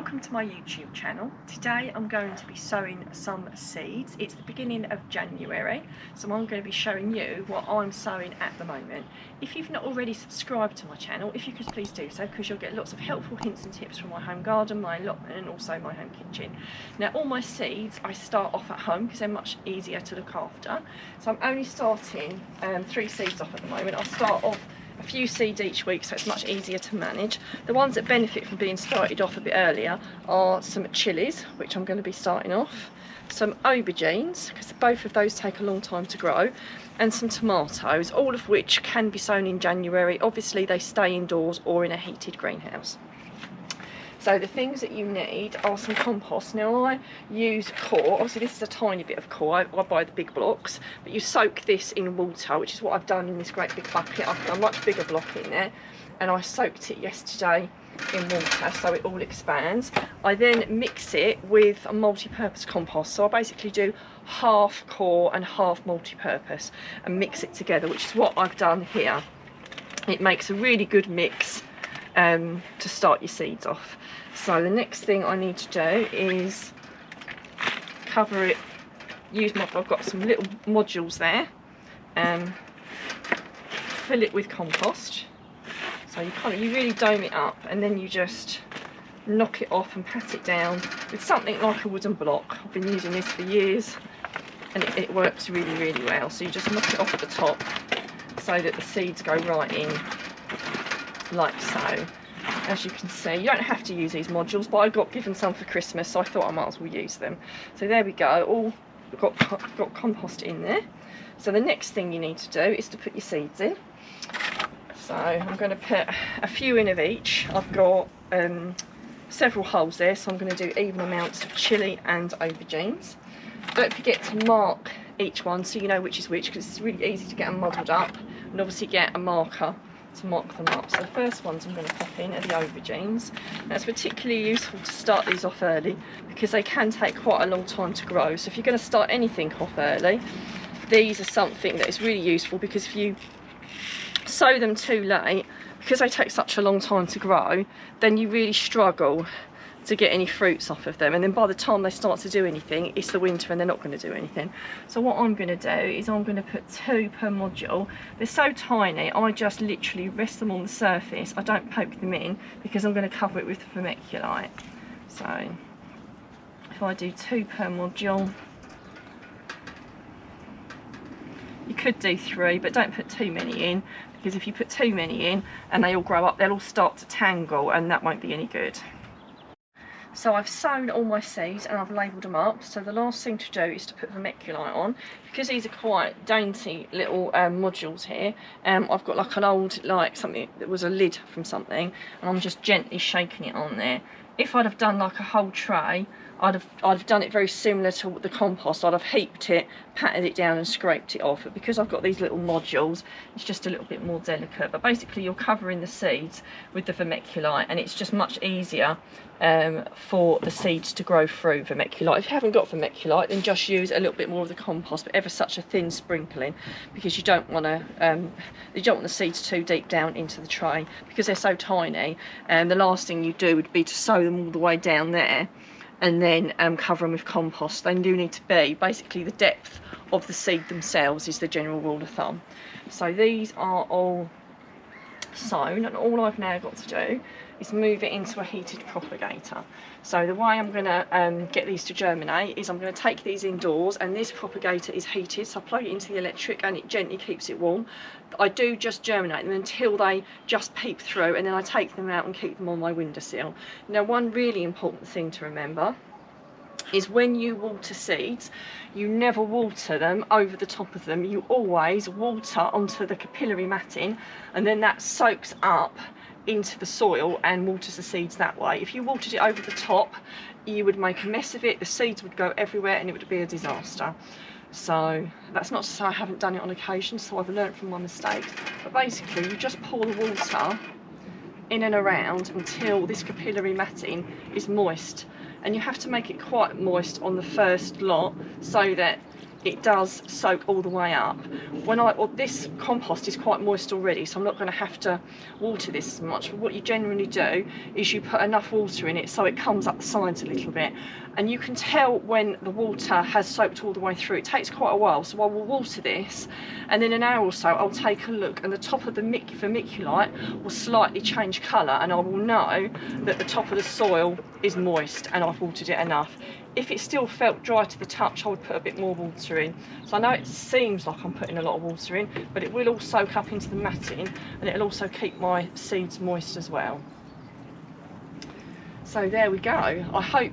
welcome to my YouTube channel. Today I'm going to be sowing some seeds. It's the beginning of January, so I'm going to be showing you what I'm sowing at the moment. If you've not already subscribed to my channel, if you could please do so, because you'll get lots of helpful hints and tips from my home garden, my allotment and also my home kitchen. Now all my seeds I start off at home because they're much easier to look after. So I'm only starting 3 seeds off at the moment. I'll start off a few seeds each week, so it's much easier to manage. The ones that benefit from being started off a bit earlier are some chilies, which I'm going to be starting off, some aubergines, because both of those take a long time to grow, and some tomatoes, all of which can be sown in January. Obviously they stay indoors or in a heated greenhouse. So the things that you need are some compost. Now I use core, obviously this is a tiny bit of core, I buy the big blocks, but you soak this in water, which is what I've done in this great big bucket. I've put a much bigger block in there, and I soaked it yesterday in water so it all expands. I then mix it with a multi-purpose compost, so I basically do half core and half multi-purpose and mix it together, which is what I've done here. It makes a really good mix to start your seeds off. So the next thing I need to do is cover it, I've got some little modules there, fill it with compost. So you really dome it up, and then you just knock it off and pat it down with something like a wooden block. I've been using this for years and it works really well. So you just knock it off at the top so that the seeds go right in, like so. As you can see, you don't have to use these modules, but I got given some for Christmas, so I thought I might as well use them. So there we go, all got compost in there. So the next thing you need to do is to put your seeds in. So I'm going to put a few in of each. I've got several holes there, so I'm going to do even amounts of chilli and aubergines. Don't forget to mark each one so you know which is which, because it's really easy to get them muddled up, and obviously get a marker to mark them up. So the first ones I'm going to pop in are the aubergines. Now it's particularly useful to start these off early because they can take quite a long time to grow. So if you're going to start anything off early, these are something that is really useful, because if you sow them too late, because they take such a long time to grow, then you really struggle to get any fruits off of them, and then by the time they start to do anything, it's the winter and they're not going to do anything. So what I'm going to do is I'm going to put 2 per module. They're so tiny, I just literally rest them on the surface. I don't poke them in because I'm going to cover it with the vermiculite. So if I do 2 per module, you could do 3, but don't put too many in, because if you put too many in and they all grow up, they'll all start to tangle and that won't be any good. So I've sown all my seeds and I've labelled them up. So the last thing to do is to put vermiculite on. Because these are quite dainty little modules here, I've got like an old, like something that was a lid from something, and I'm just gently shaking it on there. If I'd have done like a whole tray, I'd have done it very similar to the compost. I'd have heaped it, patted it down and scraped it off. But because I've got these little modules, it's just a little bit more delicate. But basically you're covering the seeds with the vermiculite, and it's just much easier for the seeds to grow through vermiculite. If you haven't got vermiculite, then just use a little bit more of the compost, but ever such a thin sprinkling, because you don't want the seeds too deep down into the tray because they're so tiny. And the last thing you do would be to sow them all the way down there and then cover them with compost. They do need to be, basically the depth of the seed themselves is the general rule of thumb. So these are all sown, and all I've now got to do is move it into a heated propagator. So the way I'm going to get these to germinate is I'm going to take these indoors, and this propagator is heated, so I plug it into the electric and it gently keeps it warm. I do just germinate them until they just peep through, and then I take them out and keep them on my windowsill. Now one really important thing to remember is when you water seeds, you never water them over the top of them. You always water onto the capillary matting, and then that soaks up into the soil and waters the seeds that way. If you watered it over the top, you would make a mess of it, the seeds would go everywhere and it would be a disaster. So that's not to say I haven't done it on occasion, so I've learnt from my mistakes, but basically you just pour the water in and around until this capillary matting is moist, and you have to make it quite moist on the first lot so that it does soak all the way up. This compost is quite moist already, so I'm not going to have to water this as much, but what you generally do is you put enough water in it so it comes up the sides a little bit, and you can tell when the water has soaked all the way through. It takes quite a while, so I will water this, and in an hour or so I'll take a look, and the top of the vermiculite will slightly change colour, and I will know that the top of the soil is moist and I've watered it enough. If it still felt dry to the touch, I would put a bit more water in. So I know it seems like I'm putting a lot of water in, but it will all soak up into the matting, and it'll also keep my seeds moist as well. So there we go. I hope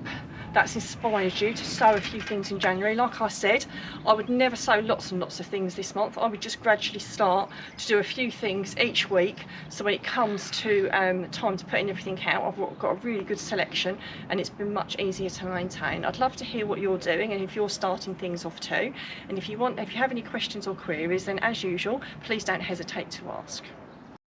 that's inspired you to sow a few things in January. Like I said, I would never sow lots and lots of things this month. I would just gradually start to do a few things each week, so when it comes to time to putting everything out, I've got a really good selection, and it's been much easier to maintain. I'd love to hear what you're doing and if you're starting things off too. And if you have any questions or queries, then as usual, please don't hesitate to ask.